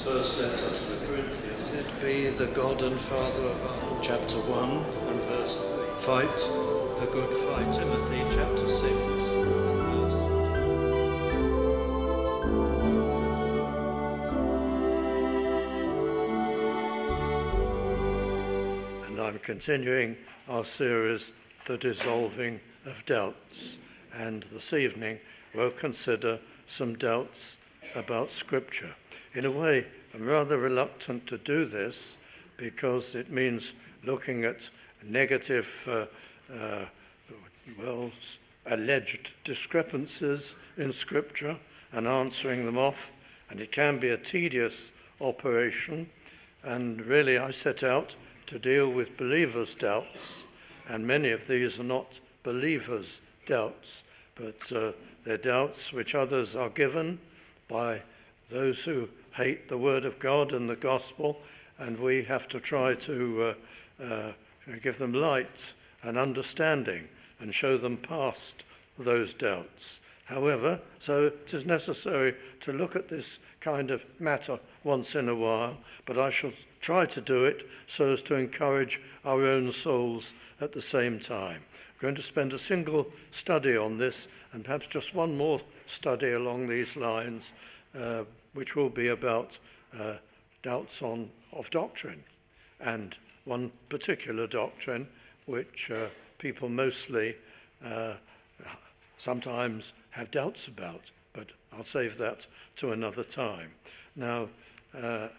first letter to the Corinthians. It be the God and Father of our chapter 1 and verse 3. Fight the good fight. Timothy chapter 6 and verse. And I'm continuing our series, The Dissolving of Doubts. And this evening we'll consider some doubts about Scripture. In a way, I'm rather reluctant to do this because it means looking at negative, alleged discrepancies in Scripture and answering them off, and it can be a tedious operation. And really, I set out to deal with believers' doubts, and many of these are not believers' doubts, but they're doubts which others are given by those who hate the Word of God and the Gospel, and we have to try to give them light and understanding and show them past those doubts. However, so it is necessary to look at this kind of matter once in a while, but I shall try to do it so as to encourage our own souls at the same time. I'm going to spend a single study on this and perhaps just one more study along these lines, which will be about doubts of doctrine, and one particular doctrine which people mostly sometimes have doubts about, but I'll save that to another time. Now, a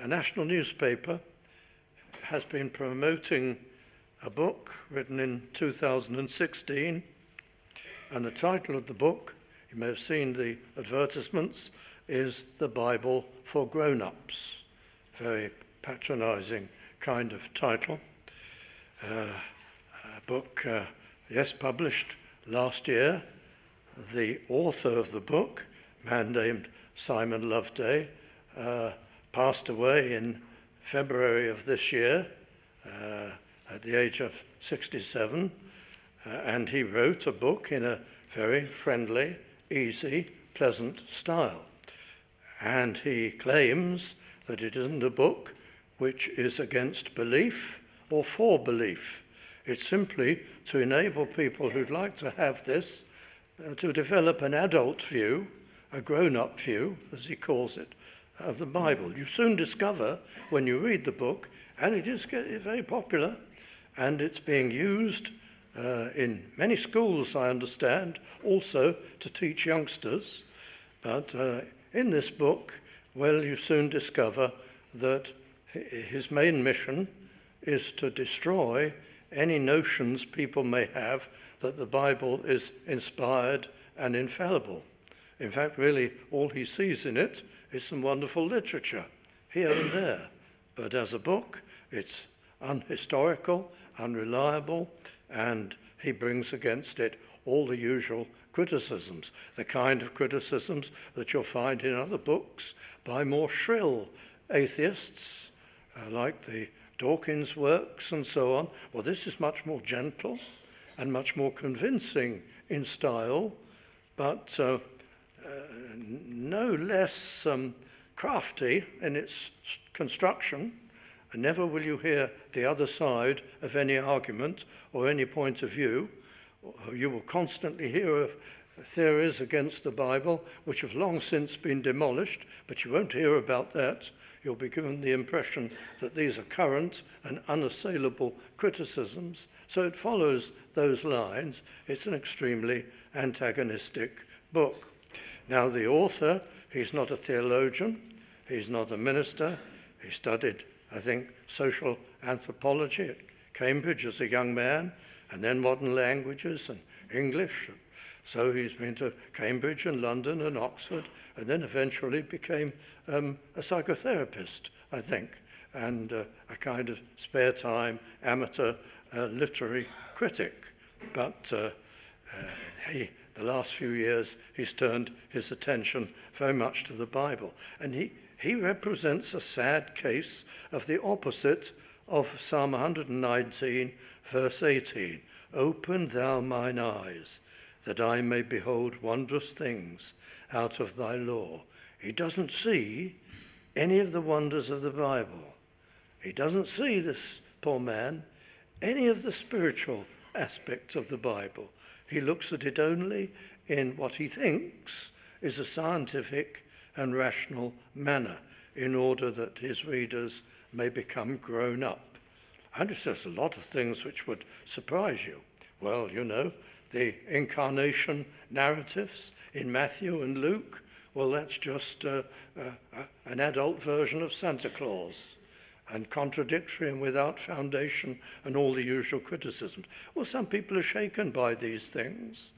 national newspaper has been promoting a book written in 2016, and the title of the book, you may have seen the advertisements, is The Bible for Grown-Ups. Very patronizing kind of title. A book, yes, published last year. The author of the book, a man named Simon Loveday, passed away in February of this year at the age of 67, and he wrote a book in a very friendly, easy, pleasant style. And he claims that it isn't a book which is against belief or for belief. It's simply to enable people who'd like to have this to develop an adult view, a grown-up view, as he calls it, of the Bible. You soon discover when you read the book, and it is very popular, and it's being used in many schools, I understand, also to teach youngsters. But in this book, well, you soon discover that his main mission is to destroy any notions people may have that the Bible is inspired and infallible. In fact, really, all he sees in it is some wonderful literature, here and there. But as a book, it's unhistorical, unreliable, and he brings against it all the usual criticisms, the kind of criticisms that you'll find in other books by more shrill atheists, like the Dawkins works and so on. Well, this is much more gentle and much more convincing in style, but no less crafty in its construction. And never will you hear the other side of any argument or any point of view. You will constantly hear of theories against the Bible which have long since been demolished, but you won't hear about that. You'll be given the impression that these are current and unassailable criticisms. So it follows those lines. It's an extremely antagonistic book. Now, the author, he's not a theologian, he's not a minister. He studied, I think, social anthropology at Cambridge as a young man, and then modern languages and English. So he's been to Cambridge and London and Oxford, and then eventually became a psychotherapist, I think, and a kind of spare time amateur literary critic. But the last few years, he's turned his attention very much to the Bible. And he represents a sad case of the opposite of Psalm 119, verse 18. Open thou mine eyes, that I may behold wondrous things out of thy law. He doesn't see any of the wonders of the Bible. He doesn't see, this poor man, any of the spiritual aspects of the Bible. He looks at it only in what he thinks is a scientific and rational manner, in order that his readers may become grown up. And there's just a lot of things which would surprise you. Well, you know, the incarnation narratives in Matthew and Luke, well, that's just an adult version of Santa Claus, and contradictory and without foundation, and all the usual criticisms. Well, some people are shaken by these things.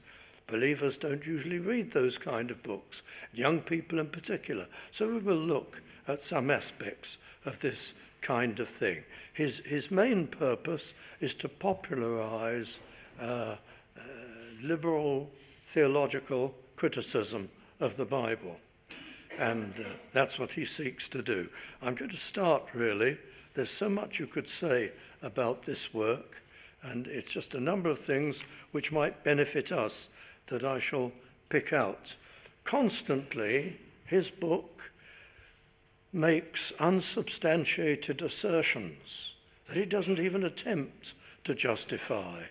Believers don't usually read those kind of books, young people in particular. So we will look at some aspects of this kind of thing. His main purpose is to popularize liberal theological criticism of the Bible. And that's what he seeks to do. I'm going to start, really. There's so much you could say about this work, and it's just a number of things which might benefit us that I shall pick out. Constantly, his book makes unsubstantiated assertions that he doesn't even attempt to justify.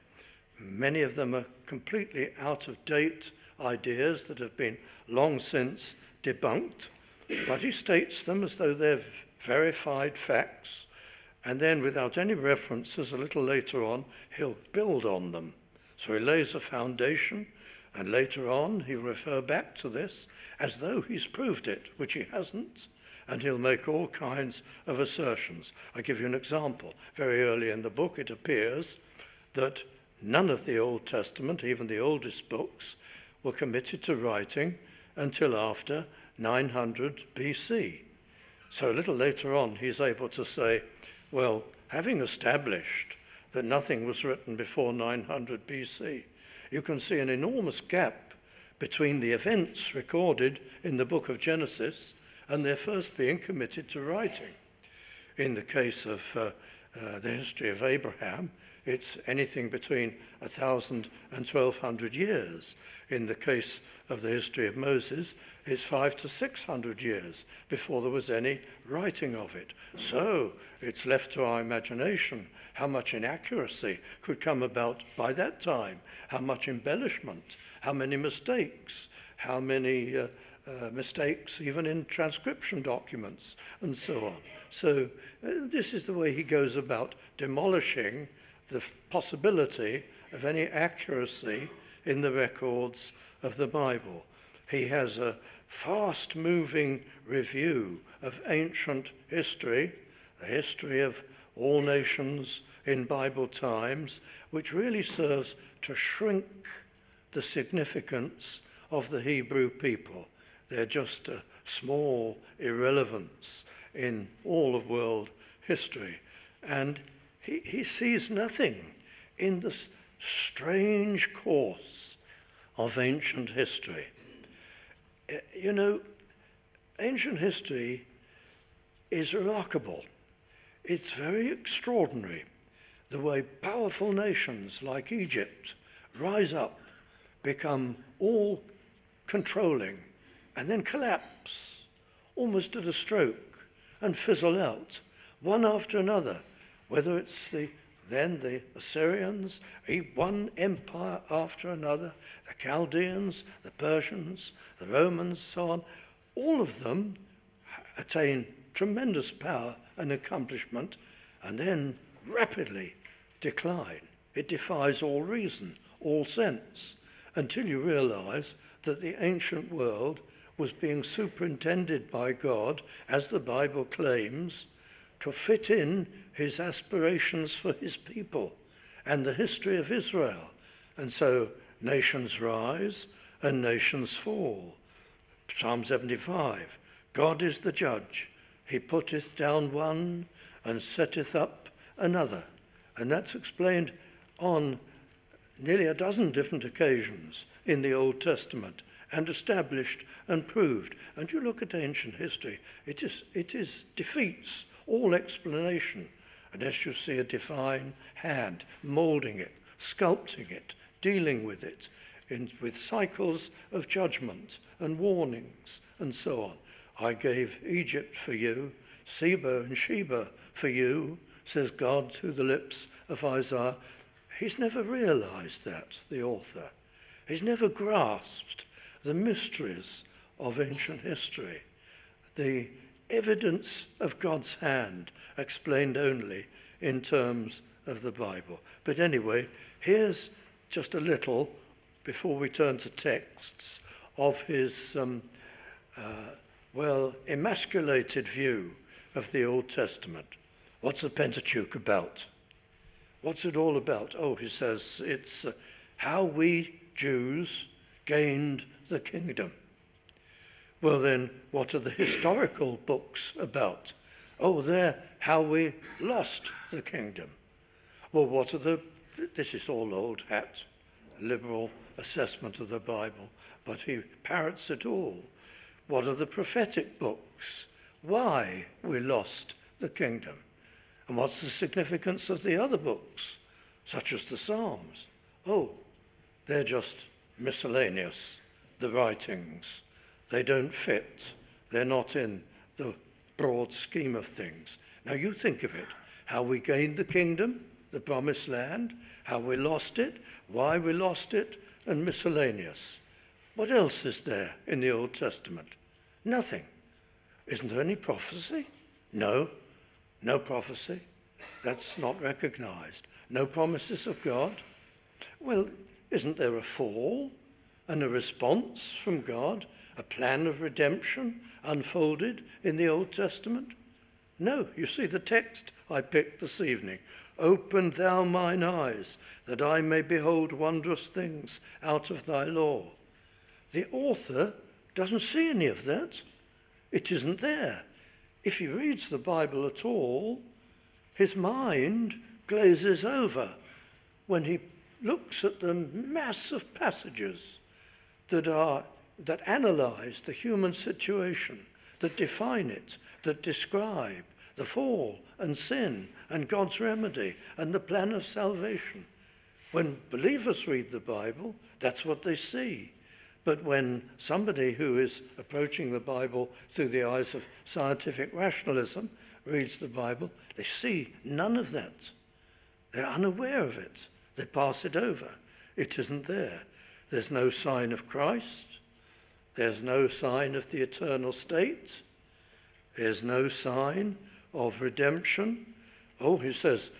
Many of them are completely out-of-date ideas that have been long since debunked, but he states them as though they're verified facts, and then without any references, a little later on, he'll build on them. So he lays a foundation, and later on he'll refer back to this as though he's proved it, which he hasn't, and he'll make all kinds of assertions. I give you an example. Very early in the book it appears that none of the Old Testament, even the oldest books, were committed to writing until after 900 BC. So a little later on he's able to say, well, having established that nothing was written before 900 BC, you can see an enormous gap between the events recorded in the book of Genesis and their first being committed to writing. In the case of the history of Abraham, it's anything between 1,000 and 1,200 years. In the case of the history of Moses, it's 500 to 600 years before there was any writing of it. So it's left to our imagination how much inaccuracy could come about by that time, how much embellishment, how many mistakes, how many mistakes even in transcription documents, and so on. So this is the way he goes about demolishing the possibility of any accuracy in the records of the Bible. He has a fast-moving review of ancient history, the history of all nations in Bible times, which really serves to shrink the significance of the Hebrew people. They're just a small irrelevance in all of world history. And he sees nothing in this strange course of ancient history. You know, ancient history is remarkable. It's very extraordinary, the way powerful nations like Egypt rise up, become all controlling, and then collapse, almost at a stroke, and fizzle out, one after another, whether it's then the Assyrians, one empire after another, the Chaldeans, the Persians, the Romans, so on. All of them attain tremendous power and accomplishment, and then rapidly decline. It defies all reason, all sense, until you realize that the ancient world was being superintended by God, as the Bible claims, to fit in his aspirations for his people and the history of Israel. And so nations rise and nations fall. Psalm 75, God is the judge. He putteth down one and setteth up another. And that's explained on nearly a dozen different occasions in the Old Testament, and established and proved. And you look at ancient history, it defeats all explanation unless you see a divine hand moulding it, sculpting it, dealing with it, with cycles of judgment and warnings and so on. I gave Egypt for you, Seba and Sheba for you, says God through the lips of Isaiah. He's never realized that, the author. He's never grasped the mysteries of ancient history, the evidence of God's hand explained only in terms of the Bible. But anyway, here's just a little, before we turn to texts, of his, emasculated view of the Old Testament. What's the Pentateuch about? What's it all about? Oh, he says, it's how we Jews gained the kingdom. Well then, what are the historical books about? Oh, they're how we lost the kingdom. Well, what are this is all old hat, liberal assessment of the Bible, but he parrots it all. What are the prophetic books? Why we lost the kingdom? And what's the significance of the other books, such as the Psalms? Oh, they're just miscellaneous, the writings. They don't fit. They're not in the broad scheme of things. Now you think of it, how we gained the kingdom, the promised land, how we lost it, why we lost it, and miscellaneous. What else is there in the Old Testament? Nothing. Isn't there any prophecy? No, no prophecy. That's not recognized. No promises of God. Well, isn't there a fall and a response from God, a plan of redemption unfolded in the Old Testament? No, you see the text I picked this evening. Open thou mine eyes, that I may behold wondrous things out of thy law. The author doesn't see any of that. It isn't there. If he reads the Bible at all, his mind glazes over when he looks at the mass of passages that analyze the human situation, that define it, that describe the fall and sin and God's remedy and the plan of salvation. When believers read the Bible, that's what they see. But when somebody who is approaching the Bible through the eyes of scientific rationalism reads the Bible, they see none of that. They're unaware of it. They pass it over. It isn't there. There's no sign of Christ. There's no sign of the eternal state. There's no sign of redemption. Oh, he says,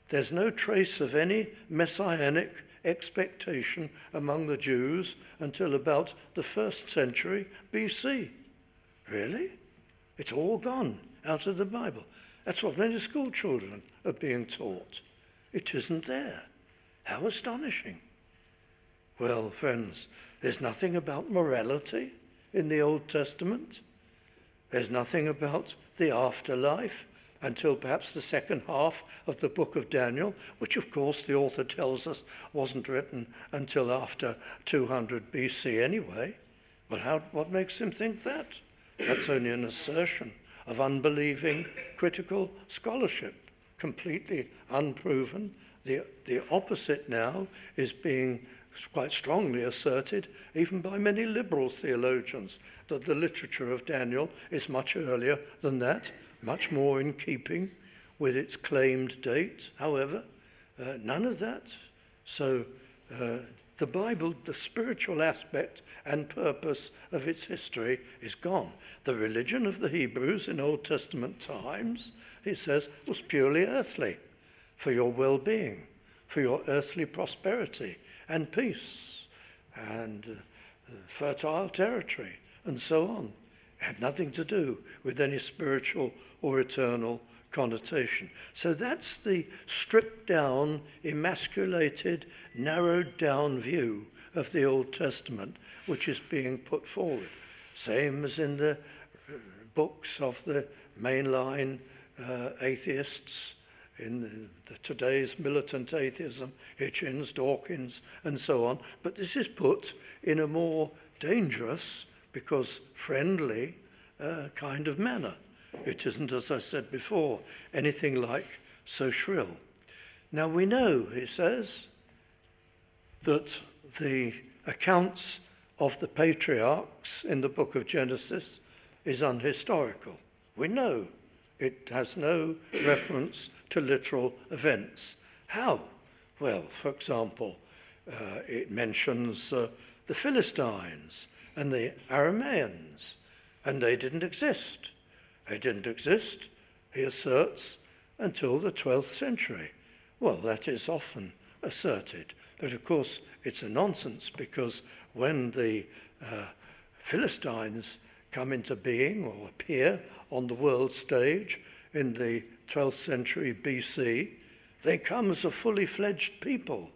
there's no trace of any messianic expectation among the Jews until about the 1st century BC. Really? It's all gone out of the Bible. That's what many school children are being taught. It isn't there. How astonishing. Well, friends, there's nothing about morality in the Old Testament. There's nothing about the afterlife until perhaps the second half of the book of Daniel, which of course the author tells us wasn't written until after 200 BC anyway. Well, what makes him think that? That's only an assertion of unbelieving critical scholarship, completely unproven. The opposite now is being quite strongly asserted even by many liberal theologians, that the literature of Daniel is much earlier than that, much more in keeping with its claimed date. However, none of that. So the Bible, the spiritual aspect and purpose of its history is gone. The religion of the Hebrews in Old Testament times, he says, was purely earthly, for your well-being, for your earthly prosperity and peace and fertile territory and so on. It had nothing to do with any spiritual or eternal connotation. So that's the stripped down, emasculated, narrowed down view of the Old Testament which is being put forward. Same as in the books of the mainline atheists, in today's militant atheism, Hitchens, Dawkins, and so on. But this is put in a more dangerous, because friendly, kind of manner. It isn't, as I said before, anything like so shrill. Now we know, he says, that the accounts of the patriarchs in the book of Genesis is unhistorical. We know it has no reference to literal events. How? Well, for example, it mentions the Philistines and the Arameans, and they didn't exist. They didn't exist, he asserts, until the 12th century. Well, that is often asserted, but of course it's a nonsense, because when the Philistines come into being or appear on the world stage in the 12th century BC, they come as a fully fledged people.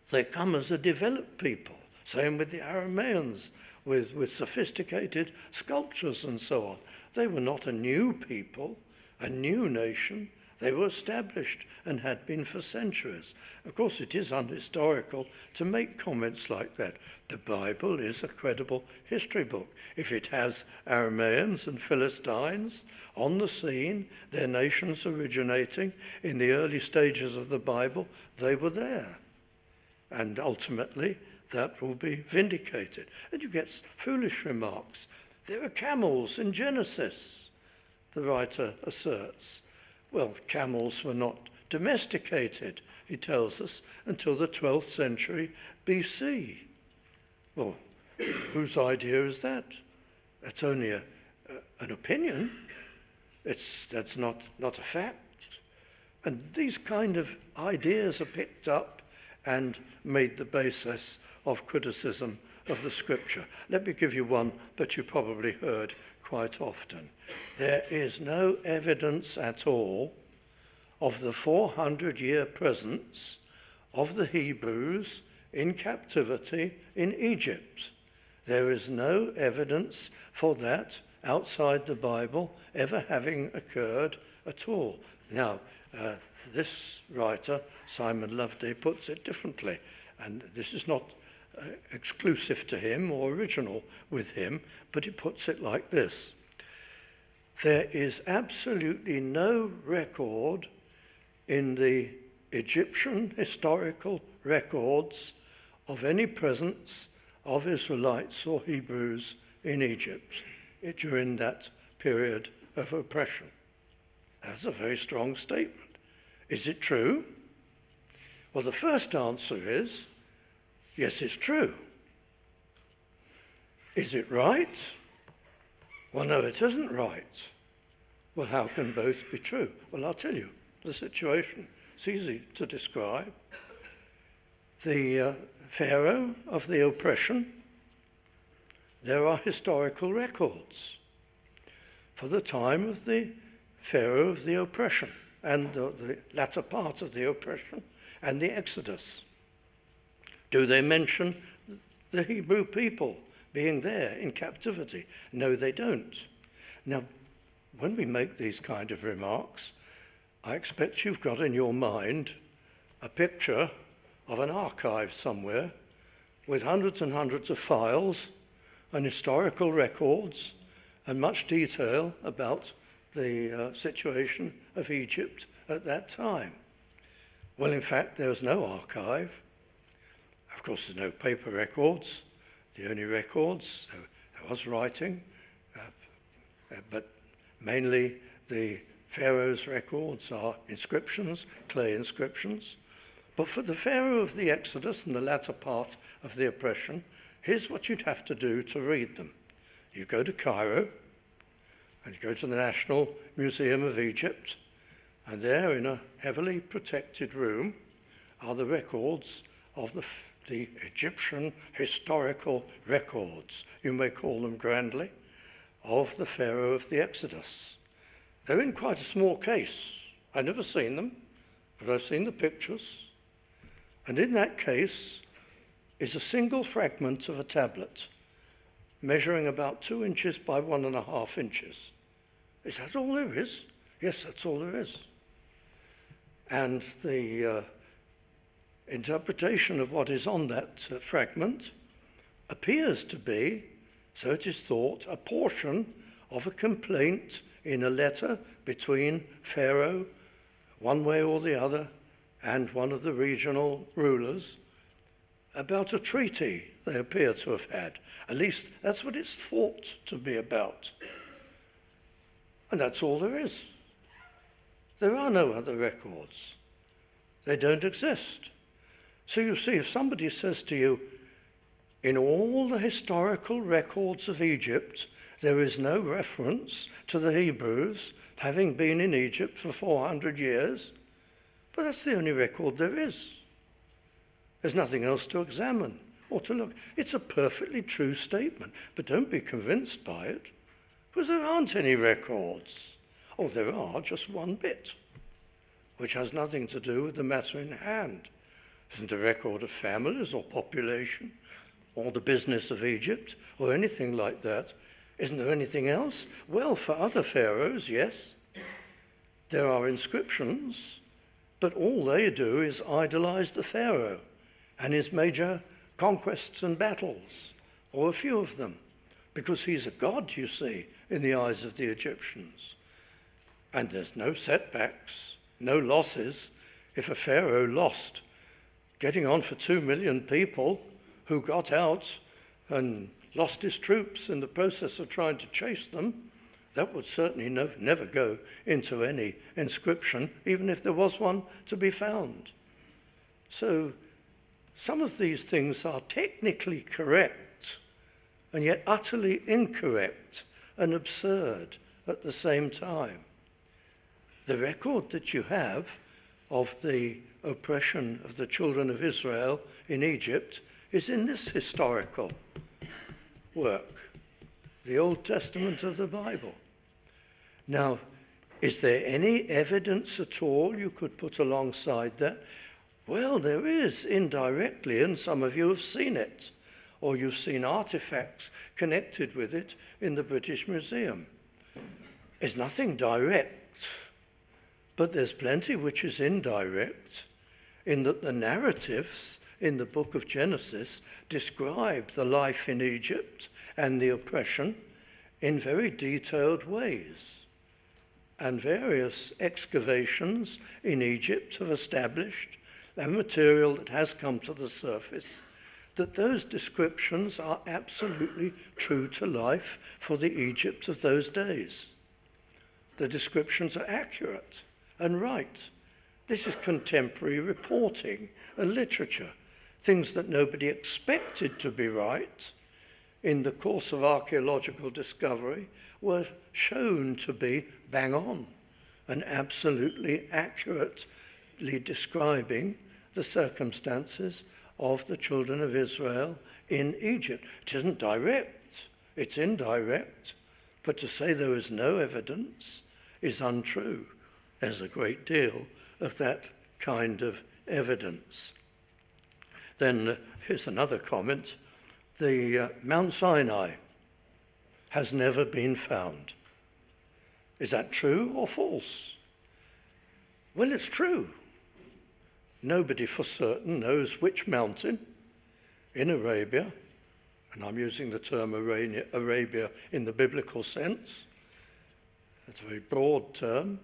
They come as a developed people. Same with the Arameans, with sophisticated sculptures and so on. They were not a new people, a new nation. They were established and had been for centuries. Of course, it is unhistorical to make comments like that. The Bible is a credible history book. If it has Arameans and Philistines on the scene, their nations originating in the early stages of the Bible, they were there. And ultimately, that will be vindicated. And you get foolish remarks. There are camels in Genesis, the writer asserts. Well, camels were not domesticated, he tells us, until the 12th century BC. Well, whose idea is that? That's only an opinion. That's not a fact. And these kind of ideas are picked up and made the basis of criticism of the scripture. Let me give you one that you probably heard quite often. There is no evidence at all of the 400-year presence of the Hebrews in captivity in Egypt. There is no evidence for that outside the Bible ever having occurred at all. Now, this writer, Simon Loveday, puts it differently, and this is not exclusive to him or original with him, but he puts it like this. There is absolutely no record in the Egyptian historical records of any presence of Israelites or Hebrews in Egypt during that period of oppression. That's a very strong statement. Is it true? Well, the first answer is, yes, it's true. Is it right? Well, no, it isn't right. Well, how can both be true? Well, I'll tell you the situation. It's easy to describe. The Pharaoh of the oppression, there are historical records for the time of the Pharaoh of the oppression and the latter part of the oppression and the Exodus. Do they mention the Hebrew people being there in captivity? No, they don't. Now, when we make these kind of remarks, I expect you've got in your mind a picture of an archive somewhere with hundreds and hundreds of files and historical records and much detail about the situation of Egypt at that time. Well, in fact, there's no archive. Of course, there's no paper records. The only records, there was writing, but mainly the Pharaoh's records are inscriptions, clay inscriptions. But for the Pharaoh of the Exodus and the latter part of the oppression, here's what you'd have to do to read them. You go to Cairo, and you go to the National Museum of Egypt, and there in a heavily protected room are the records of the Egyptian historical records, you may call them grandly, of the Pharaoh of the Exodus. They're in quite a small case. I've never seen them, but I've seen the pictures. And in that case is a single fragment of a tablet measuring about 2 inches by 1.5 inches. Is that all there is? Yes, that's all there is. And the interpretation of what is on that fragment appears to be, so it is thought, a portion of a complaint in a letter between Pharaoh, one way or the other, and one of the regional rulers about a treaty they appear to have had. At least that's what it's thought to be about. And that's all there is. There are no other records. They don't exist. So you see, if somebody says to you, in all the historical records of Egypt, there is no reference to the Hebrews having been in Egypt for 400 years, but that's the only record there is. There's nothing else to examine or to look. It's a perfectly true statement, but don't be convinced by it, because there aren't any records. Oh, there are, just one bit, which has nothing to do with the matter in hand. Isn't a record of families or population or the business of Egypt or anything like that. Isn't there anything else? Well, for other pharaohs, yes. There are inscriptions, but all they do is idolize the pharaoh and his major conquests and battles, or a few of them, because he's a god, you see, in the eyes of the Egyptians. And there's no setbacks, no losses. If a pharaoh lost getting on for 2 million people who got out and lost his troops in the process of trying to chase them, that would certainly never go into any inscription, even if there was one to be found. So some of these things are technically correct and yet utterly incorrect and absurd at the same time. The record that you have of the oppression of the children of Israel in Egypt is in this historical work, the Old Testament of the Bible. Now, is there any evidence at all you could put alongside that? Well, there is indirectly, and some of you have seen it, or you've seen artifacts connected with it in the British Museum. There's nothing direct, but there's plenty which is indirect, in that the narratives in the book of Genesis describe the life in Egypt and the oppression in very detailed ways. And various excavations in Egypt have established, and material that has come to the surface, that those descriptions are absolutely true to life for the Egypt of those days. The descriptions are accurate and right. This is contemporary reporting and literature, things that nobody expected to be right in the course of archaeological discovery were shown to be bang on and absolutely accurately describing the circumstances of the children of Israel in Egypt. It isn't direct, it's indirect, but to say there is no evidence is untrue. There's a great deal of that kind of evidence. Then here's another comment. The Mount Sinai has never been found. Is that true or false? Well, it's true. Nobody for certain knows which mountain in Arabia, and I'm using the term Arabia in the biblical sense, it's a very broad term.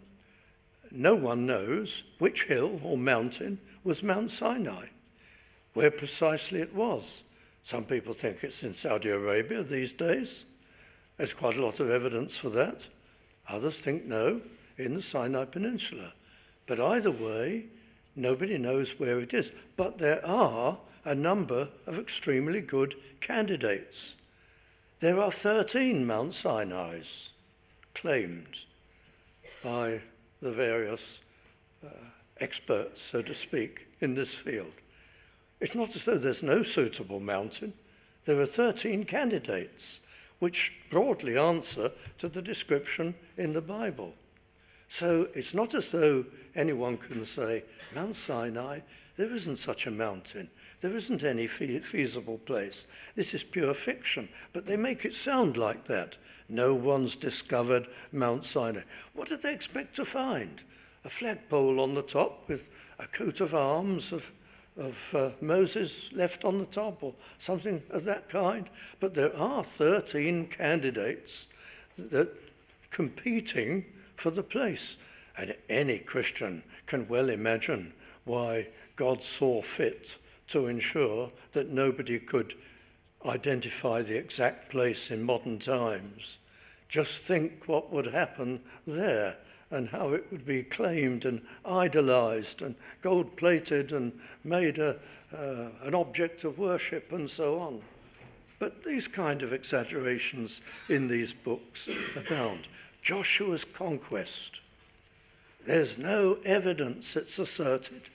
No one knows which hill or mountain was Mount Sinai, where precisely it was. Some people think it's in Saudi Arabia these days. There's quite a lot of evidence for that. Others think no, in the Sinai Peninsula. But either way, nobody knows where it is. But there are a number of extremely good candidates. There are 13 Mount Sinais claimed by the various experts, so to speak, in this field. It's not as though there's no suitable mountain. There are 13 candidates which broadly answer to the description in the Bible. So it's not as though anyone can say, Mount Sinai, there isn't such a mountain. There isn't any feasible place. This is pure fiction. But they make it sound like that. No one's discovered Mount Sinai. What do they expect to find? A flagpole on the top with a coat of arms of Moses left on the top, or something of that kind? But there are 13 candidates that competing for the place. And any Christian can well imagine why God saw fit to ensure that nobody could identify the exact place in modern times, Just think what would happen there and how it would be claimed and idolized and gold-plated and made an object of worship and so on. But these kind of exaggerations in these books abound. Joshua's conquest. There's no evidence, it's asserted,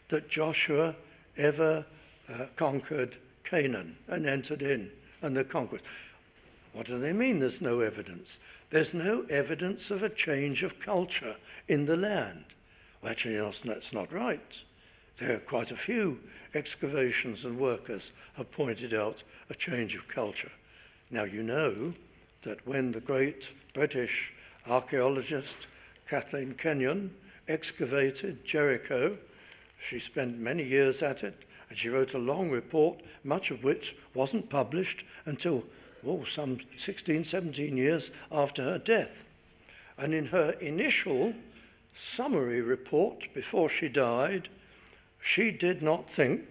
that Joshua ever conquered Canaan and entered in, and the conquest. What do they mean there's no evidence? There's no evidence of a change of culture in the land. Well, actually, that's not right. There are quite a few excavations and workers have pointed out a change of culture. Now, you know that when the great British archaeologist Kathleen Kenyon excavated Jericho, she spent many years at it, and she wrote a long report, much of which wasn't published until some 16, 17 years after her death. And in her initial summary report before she died, she did not think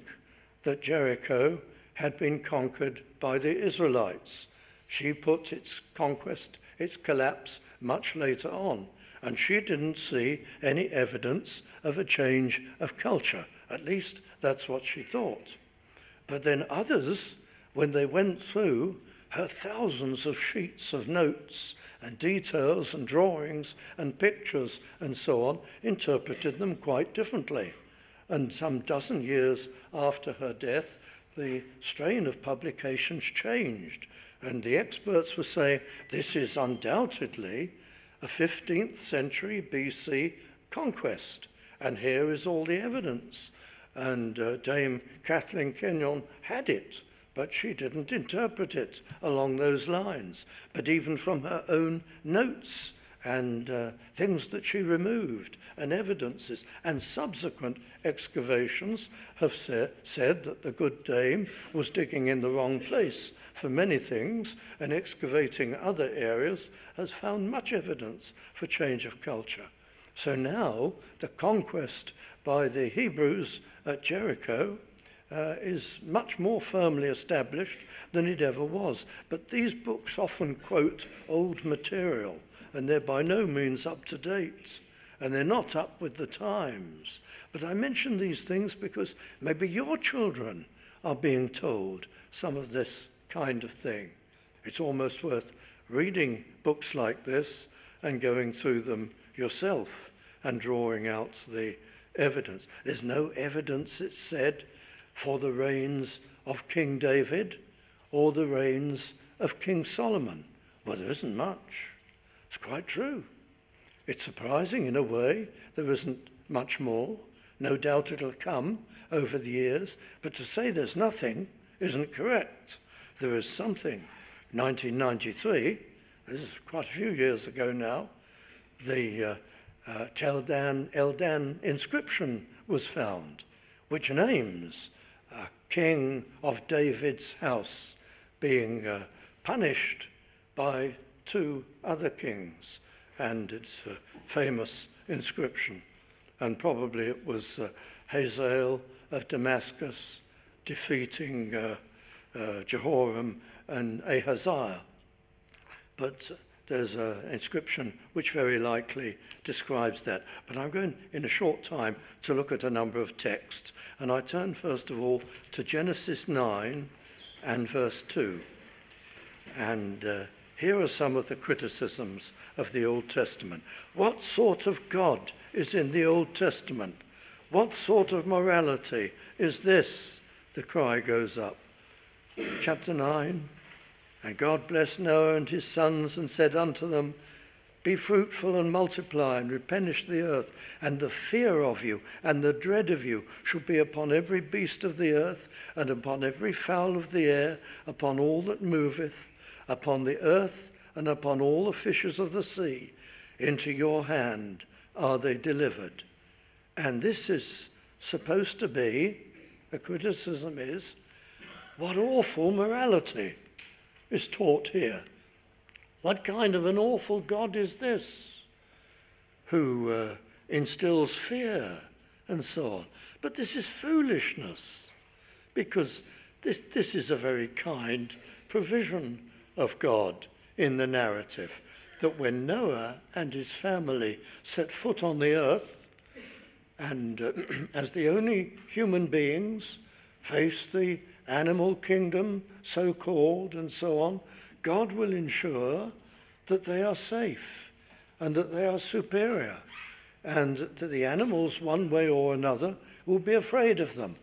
that Jericho had been conquered by the Israelites. She put its conquest, its collapse, much later on. And she didn't see any evidence of a change of culture. At least that's what she thought. But then others, when they went through her thousands of sheets of notes and details and drawings and pictures and so on, interpreted them quite differently. And some dozen years after her death, the strain of publications changed. And the experts were saying, this is undoubtedly a 15th century BC conquest. And here is all the evidence. And Dame Kathleen Kenyon had it, but she didn't interpret it along those lines. But even from her own notes and things that she removed and evidences and subsequent excavations have said that the good dame was digging in the wrong place for many things, and excavating other areas has found much evidence for change of culture. So now the conquest by the Hebrews at Jericho is much more firmly established than it ever was. But these books often quote old material, and they're by no means up to date, and they're not up with the times. But I mention these things because maybe your children are being told some of this kind of thing. It's almost worth reading books like this and going through them yourself and drawing out the evidence. There's no evidence, it's said, for the reigns of King David or the reigns of King Solomon. Well, there isn't much. It's quite true. It's surprising in a way. There isn't much more. No doubt it'll come over the years. But to say there's nothing isn't correct. There is something. 1993, this is quite a few years ago now, the Tel Dan El Dan inscription was found, which names a king of David's house being punished by two other kings. And it's a famous inscription. And probably it was Hazael of Damascus defeating Jehoram and Ahaziah. But there's an inscription which very likely describes that. But I'm going in a short time to look at a number of texts. And I turn first of all to Genesis 9 and verse 2. And here are some of the criticisms of the Old Testament. What sort of God is in the Old Testament? What sort of morality is this? The cry goes up. Chapter 9, and God blessed Noah and his sons and said unto them, be fruitful and multiply and replenish the earth, and the fear of you and the dread of you shall be upon every beast of the earth and upon every fowl of the air, upon all that moveth, upon the earth and upon all the fishes of the sea. Into your hand are they delivered. And this is supposed to be, the criticism is, what awful morality is taught here. What kind of an awful God is this, who instills fear and so on? But this is foolishness, because this is a very kind provision of God in the narrative. that when Noah and his family set foot on the earth, and as the only human beings face the animal kingdom, so-called, and so on, God will ensure that they are safe and that they are superior, and that the animals, one way or another, will be afraid of them.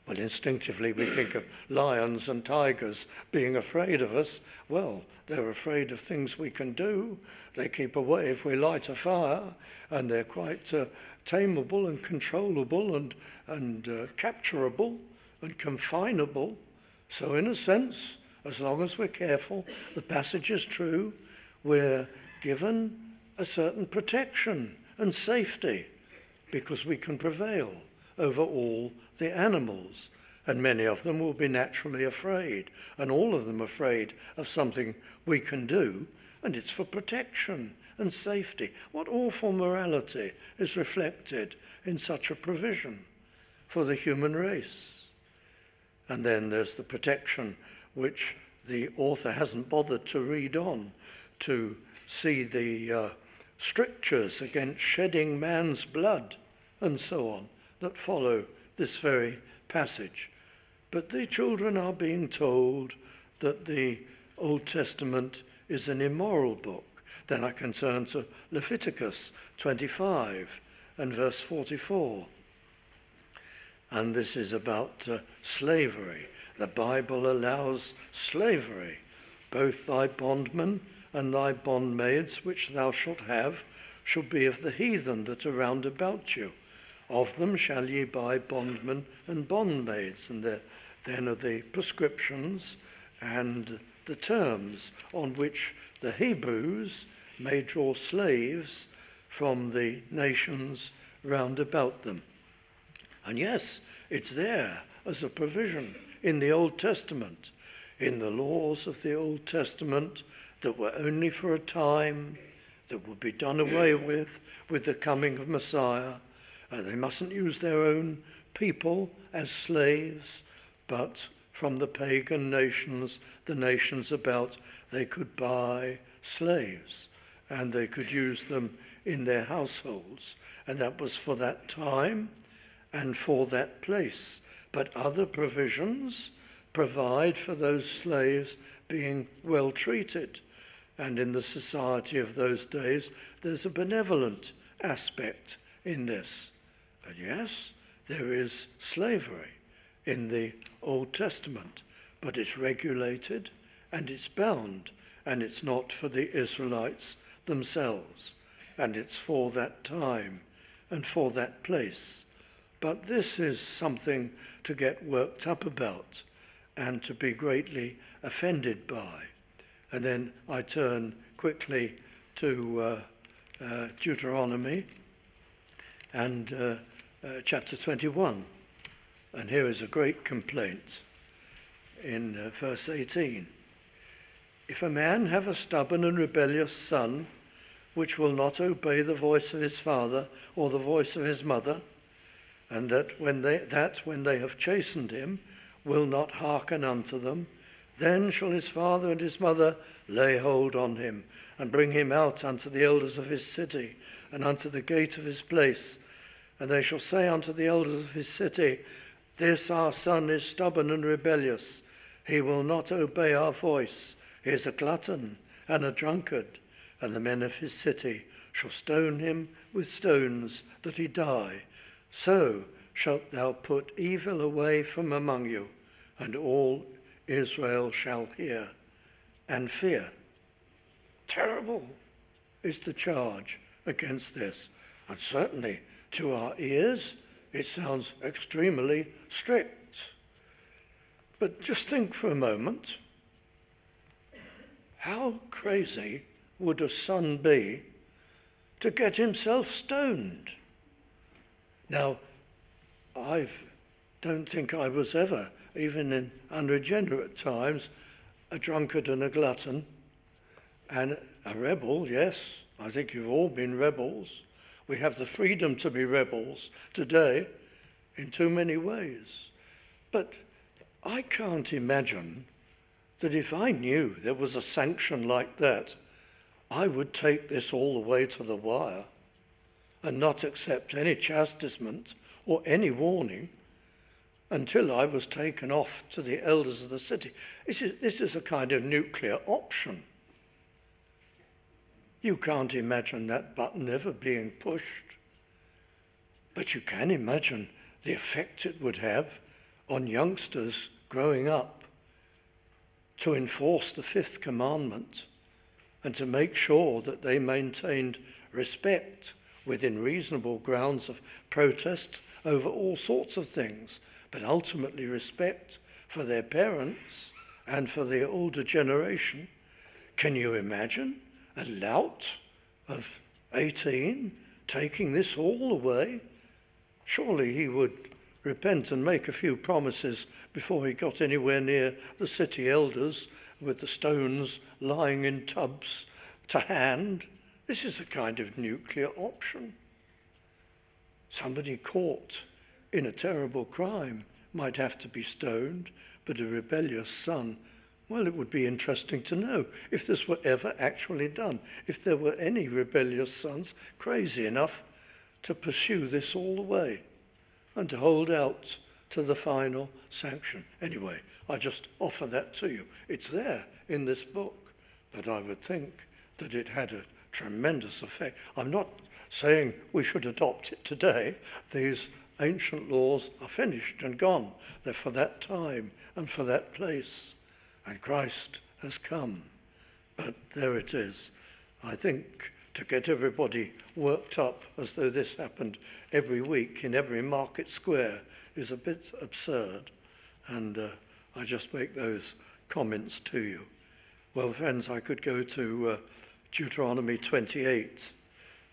Well, instinctively we think of lions and tigers being afraid of us. Well, they're afraid of things we can do. They keep away if we light a fire, and they're quite tameable and controllable and capturable and confinable. So in a sense, as long as we're careful, the passage is true, we're given a certain protection and safety because we can prevail over all the animals. And many of them will be naturally afraid, and all of them afraid of something we can do, and it's for protection and safety. What awful morality is reflected in such a provision for the human race? And then there's the protection which the author hasn't bothered to read on, to see the strictures against shedding man's blood and so on that follow this very passage. But the children are being told that the Old Testament is an immoral book. Then I can turn to Leviticus 25 and verse 44. And this is about slavery. The Bible allows slavery. Both thy bondmen and thy bondmaids, which thou shalt have, shall be of the heathen that are round about you. Of them shall ye buy bondmen and bondmaids. And then are the prescriptions and the terms on which the Hebrews may draw slaves from the nations round about them. And yes, it's there as a provision in the Old Testament, in the laws of the Old Testament that were only for a time, that would be done away with the coming of Messiah. They mustn't use their own people as slaves, but from the pagan nations, the nations about, they could buy slaves and they could use them in their households. And that was for that time and for that place. But other provisions provide for those slaves being well treated. And in the society of those days, there's a benevolent aspect in this. And yes, there is slavery in the Old Testament, but it's regulated and it's bound, and it's not for the Israelites themselves, and it's for that time and for that place. But this is something to get worked up about and to be greatly offended by. And then I turn quickly to Deuteronomy and chapter 21. And here is a great complaint in verse 18. If a man have a stubborn and rebellious son, which will not obey the voice of his father or the voice of his mother, and that when they have chastened him, will not hearken unto them, then shall his father and his mother lay hold on him, and bring him out unto the elders of his city, and unto the gate of his place. And they shall say unto the elders of his city, This our son is stubborn and rebellious. He will not obey our voice. He is a glutton and a drunkard. And the men of his city shall stone him with stones, that he die. So shalt thou put evil away from among you, and all Israel shall hear and fear. Terrible is the charge against this. And certainly to our ears, it sounds extremely strict. But just think for a moment, how crazy would a son be to get himself stoned? Now, I don't think I was ever, even in unregenerate times, a drunkard and a glutton, and a rebel, yes. I think you've all been rebels. We have the freedom to be rebels today in too many ways. But I can't imagine that if I knew there was a sanction like that, I would take this all the way to the wire and not accept any chastisement or any warning until I was taken off to the elders of the city. This is a kind of nuclear option. You can't imagine that button ever being pushed, but you can imagine the effect it would have on youngsters growing up to enforce the fifth commandment and to make sure that they maintained respect within reasonable grounds of protest over all sorts of things, but ultimately respect for their parents and for the older generation. Can you imagine a lout of 18 taking this all away? Surely he would repent and make a few promises before he got anywhere near the city elders with the stones lying in tubs to hand. This is a kind of nuclear option. Somebody caught in a terrible crime might have to be stoned, but a rebellious son, well, it would be interesting to know if this were ever actually done, if there were any rebellious sons crazy enough to pursue this all the way and to hold out to the final sanction. Anyway, I just offer that to you. It's there in this book, but I would think that it had a tremendous effect. I'm not saying we should adopt it today. These ancient laws are finished and gone. They're for that time and for that place. And Christ has come. But there it is. I think to get everybody worked up as though this happened every week in every market square is a bit absurd. And I just make those comments to you. Well, friends, I could go to Deuteronomy 28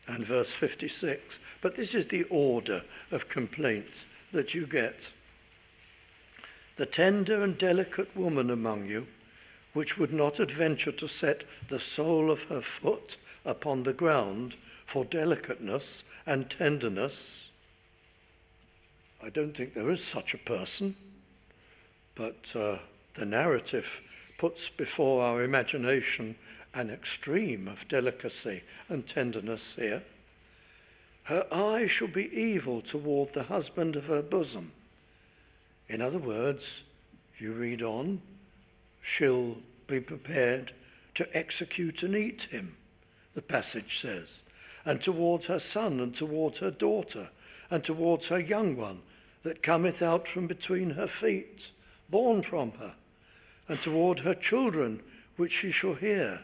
and verse 56, but this is the order of complaints that you get. The tender and delicate woman among you, which would not adventure to set the sole of her foot upon the ground for delicateness and tenderness. I don't think there is such a person, but the narrative puts before our imagination an extreme of delicacy and tenderness here. Her eye shall be evil toward the husband of her bosom. In other words, you read on, she'll be prepared to execute and eat him, the passage says, and towards her son and towards her daughter and towards her young one that cometh out from between her feet, born from her, and toward her children which she shall hear,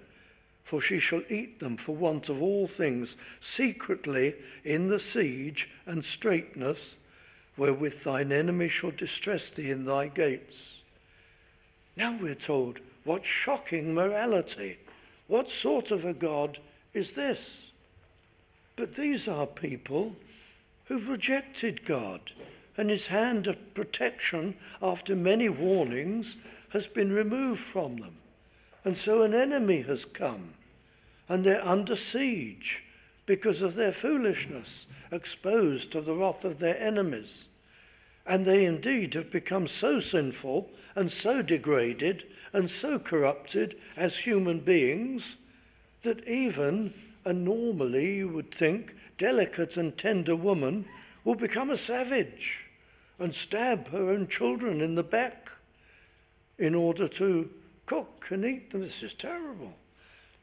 for she shall eat them for want of all things secretly in the siege and straitness, wherewith thine enemy shall distress thee in thy gates. Now we're told, what shocking morality! What sort of a God is this? But these are people who've rejected God, and his hand of protection after many warnings has been removed from them. And so an enemy has come, and they're under siege because of their foolishness, exposed to the wrath of their enemies. And they indeed have become so sinful and so degraded and so corrupted as human beings that even a normally, you would think, delicate and tender woman will become a savage and stab her own children in the back in order to cook and eat them. This is terrible.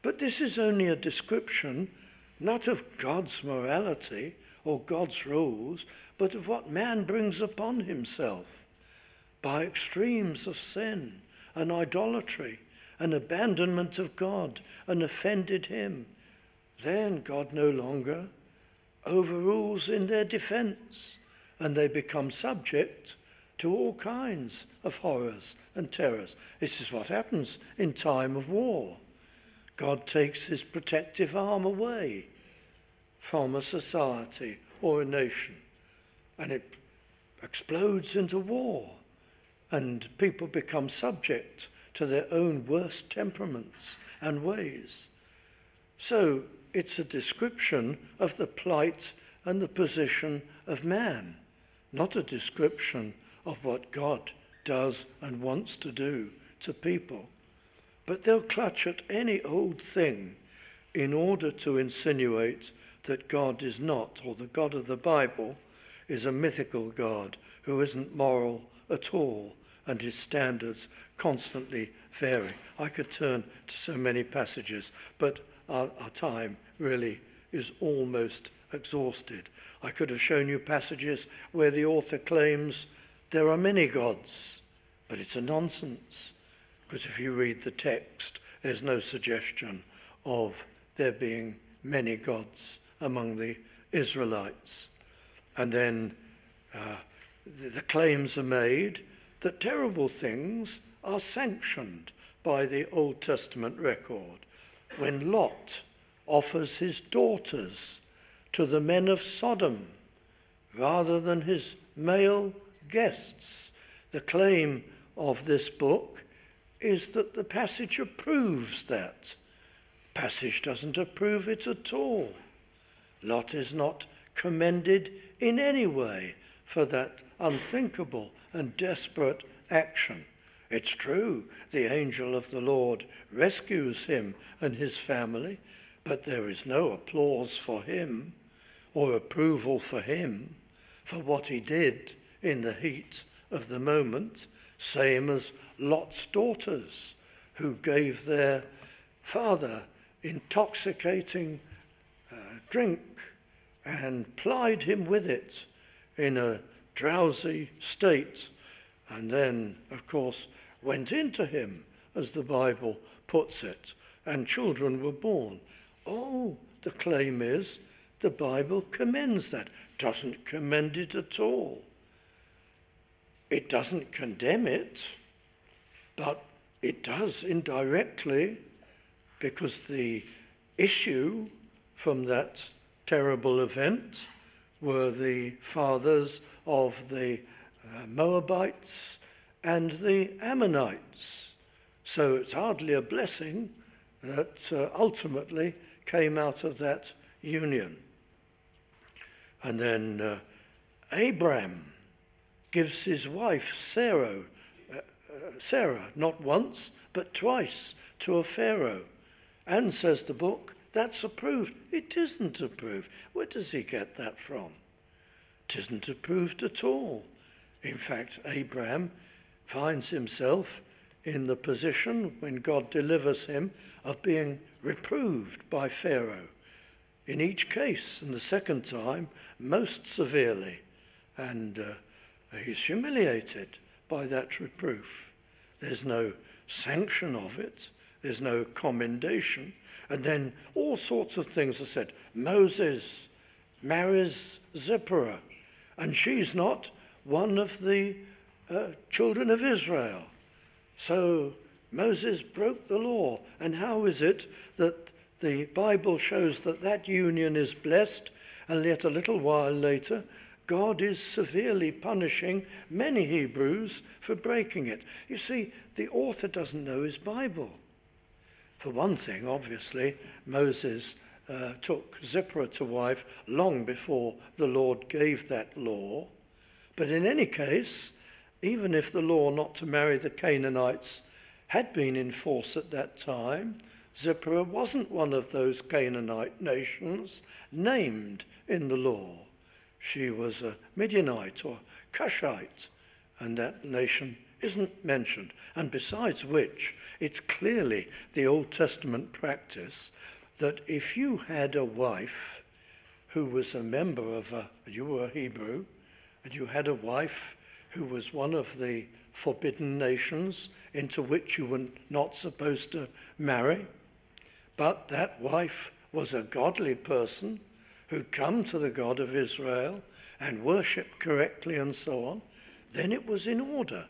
But this is only a description not of God's morality or God's rules, but of what man brings upon himself by extremes of sin and idolatry and abandonment of God and offended him. Then God no longer overrules in their defense, and they become subject to all kinds of horrors and terrors. This is what happens in time of war. God takes his protective arm away from a society or a nation, and it explodes into war, and people become subject to their own worst temperaments and ways. So it's a description of the plight and the position of man, not a description of what God does and wants to do to people. But they'll clutch at any old thing in order to insinuate that God is not, or the God of the Bible is a mythical God who isn't moral at all, and his standards constantly vary. I could turn to so many passages, but our time really is almost exhausted. I could have shown you passages where the author claims there are many gods, but it's a nonsense, because if you read the text, there's no suggestion of there being many gods among the Israelites. And then the claims are made that terrible things are sanctioned by the Old Testament record. When Lot offers his daughters to the men of Sodom rather than his male guests, the claim of this book is that the passage approves that. Passage doesn't approve it at all. Lot is not commended in any way for that unthinkable and desperate action. It's true, the angel of the Lord rescues him and his family, but there is no applause for him or approval for him for what he did in the heat of the moment, same as Lot's daughters, who gave their father intoxicating drink and plied him with it in a drowsy state, and then, of course, went into him, as the Bible puts it, and children were born. Oh, the claim is the Bible commends that. Doesn't commend it at all. It doesn't condemn it, but it does indirectly, because the issue from that terrible event were the fathers of the Moabites and the Ammonites. So it's hardly a blessing that ultimately came out of that union. And then Abraham gives his wife Sarah, not once, but twice, to a Pharaoh. And says the book, that's approved. It isn't approved. Where does he get that from? It isn't approved at all. In fact, Abraham finds himself in the position, when God delivers him, of being reproved by Pharaoh. In each case, and the second time, most severely. And he's humiliated by that reproof. There's no sanction of it. There's no commendation. And then all sorts of things are said. Moses marries Zipporah, and she's not one of the children of Israel. So Moses broke the law. And how is it that the Bible shows that that union is blessed, and yet a little while later, God is severely punishing many Hebrews for breaking it? You see, the author doesn't know his Bible. For one thing, obviously, Moses took Zipporah to wife long before the Lord gave that law. But in any case, even if the law not to marry the Canaanites had been in force at that time, Zipporah wasn't one of those Canaanite nations named in the law. She was a Midianite or Cushite, and that nation isn't mentioned. And besides which, it's clearly the Old Testament practice that if you had a wife who was a member of you were a Hebrew, and you had a wife who was one of the forbidden nations into which you were not supposed to marry, but that wife was a godly person who'd come to the God of Israel and worshipped correctly and so on, then it was in order.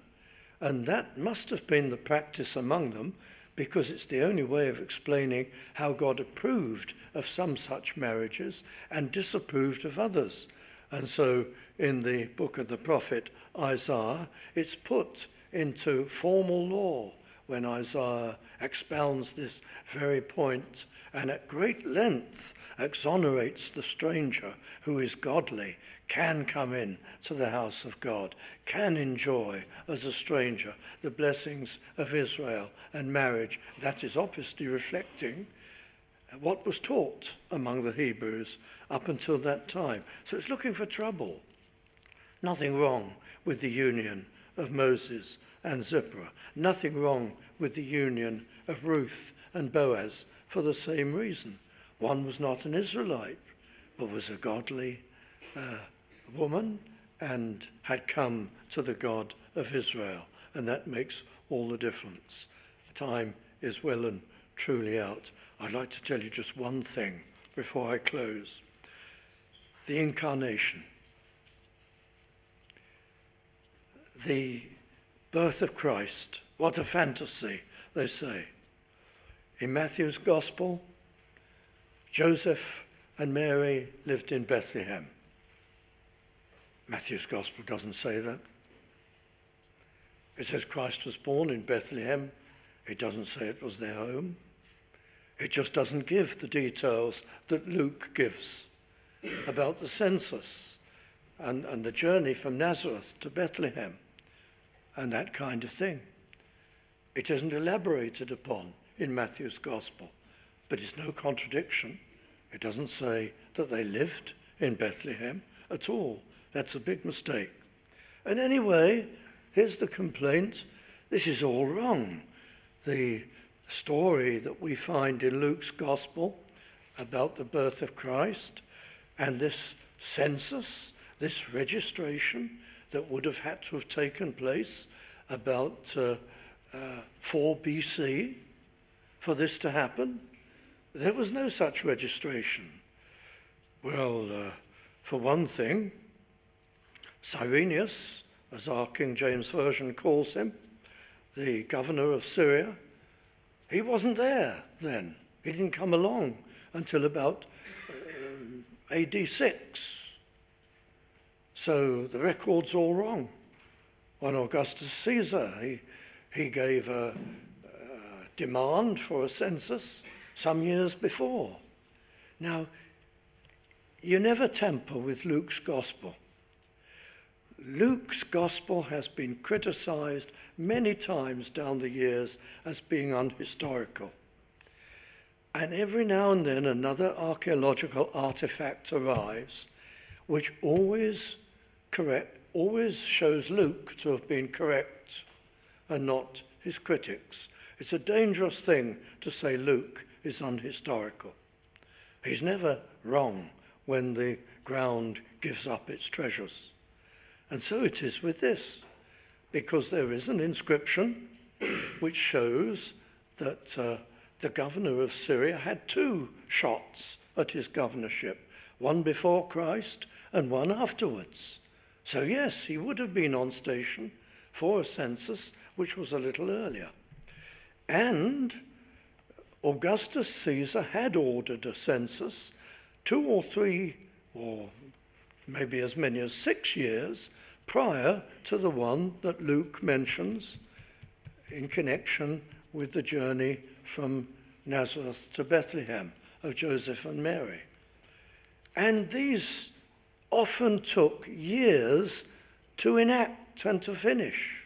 And that must have been the practice among them, because it's the only way of explaining how God approved of some such marriages and disapproved of others. And so in the book of the prophet Isaiah, it's put into formal law when Isaiah expounds this very point and at great length exonerates the stranger who is godly, can come in to the house of God, can enjoy as a stranger the blessings of Israel and marriage. That is obviously reflecting what was taught among the Hebrews up until that time. So it's looking for trouble. Nothing wrong with the union of Moses and Zipporah. Nothing wrong with the union of Ruth and Boaz for the same reason. One was not an Israelite, but was a godly woman and had come to the God of Israel. And that makes all the difference. Time is well and truly out. I'd like to tell you just one thing before I close. The incarnation. The birth of Christ. What a fantasy, they say. In Matthew's Gospel, Joseph and Mary lived in Bethlehem. Matthew's Gospel doesn't say that. It says Christ was born in Bethlehem. It doesn't say it was their home. It just doesn't give the details that Luke gives about the census and the journey from Nazareth to Bethlehem and that kind of thing. It isn't elaborated upon in Matthew's Gospel, but it's no contradiction. It doesn't say that they lived in Bethlehem at all. That's a big mistake. And anyway, here's the complaint. This is all wrong. The story that we find in Luke's Gospel about the birth of Christ and this census, this registration that would have had to have taken place about 4 BC for this to happen, there was no such registration. Well, for one thing, Cyrenius, as our King James Version calls him, the governor of Syria, he wasn't there then. He didn't come along until about AD 6. So the record's all wrong. On Augustus Caesar, he gave a demand for a census some years before. Now, you never tamper with Luke's Gospel. Luke's Gospel has been criticized many times down the years as being unhistorical. And every now and then another archaeological artifact arrives, which always shows Luke to have been correct and not his critics. It's a dangerous thing to say Luke is unhistorical. He's never wrong when the ground gives up its treasures. And so it is with this, because there is an inscription which shows that the governor of Syria had 2 shots at his governorship, one before Christ and one afterwards. So yes, he would have been on station for a census which was a little earlier. And Augustus Caesar had ordered a census 2 or 3, or maybe as many as 6 years prior to the one that Luke mentions in connection with the journey from Nazareth to Bethlehem of Joseph and Mary. And these often took years to enact and to finish.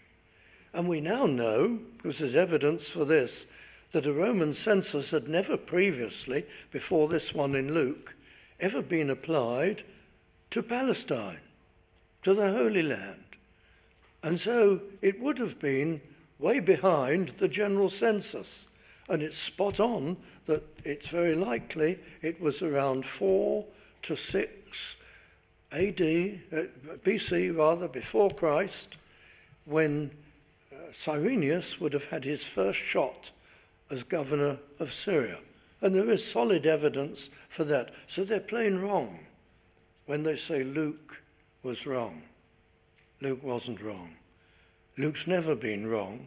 And we now know, because there's evidence for this, that a Roman census had never previously, before this one in Luke, ever been applied to Palestine, to the Holy Land. And so it would have been way behind the general census. And it's spot on that it's very likely it was around 4 to 6 AD, BC rather, before Christ, when Cyrenius would have had his first shot as governor of Syria. And there is solid evidence for that. So they're plain wrong when they say Luke was wrong. Luke wasn't wrong. Luke's never been wrong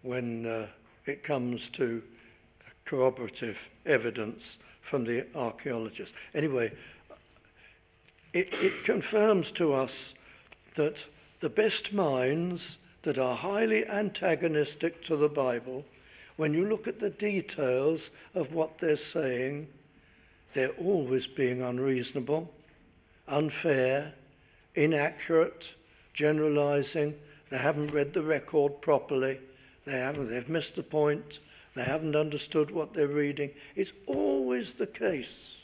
when it comes to corroborative evidence from the archaeologists. Anyway, it confirms to us that the best minds that are highly antagonistic to the Bible, when you look at the details of what they're saying, they're always being unreasonable, unfair, inaccurate, generalizing. They haven't read the record properly. They've missed the point. They haven't understood what they're reading. It's always the case.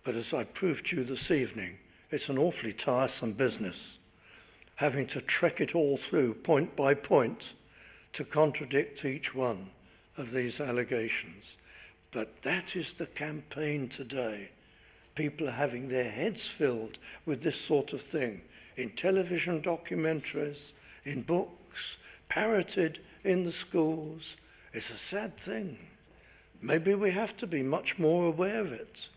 But as I proved to you this evening, it's an awfully tiresome business, having to trek it all through point by point to contradict each one of these allegations. But that is the campaign today. People are having their heads filled with this sort of thing in television documentaries, in books, parroted in the schools. It's a sad thing. Maybe we have to be much more aware of it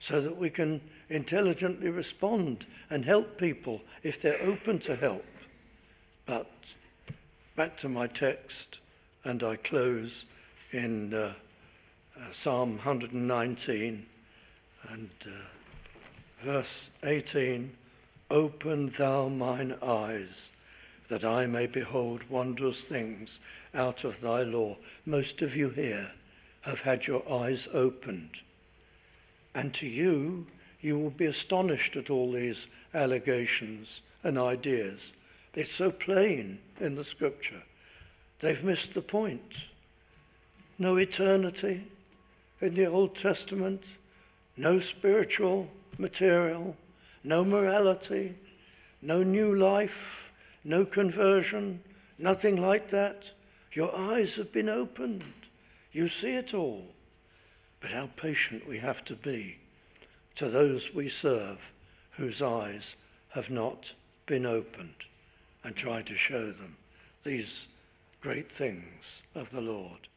so that we can intelligently respond and help people if they're open to help. But back to my text, and I close in Psalm 119 and verse 18. Open thou mine eyes, that I may behold wondrous things out of thy law. Most of you here have had your eyes opened. And to you, you will be astonished at all these allegations and ideas. It's so plain in the scripture. They've missed the point. No eternity in the Old Testament, no spiritual material, no morality, no new life, no conversion, nothing like that. Your eyes have been opened. You see it all. But how patient we have to be to those we serve whose eyes have not been opened, and try to show them these great things of the Lord.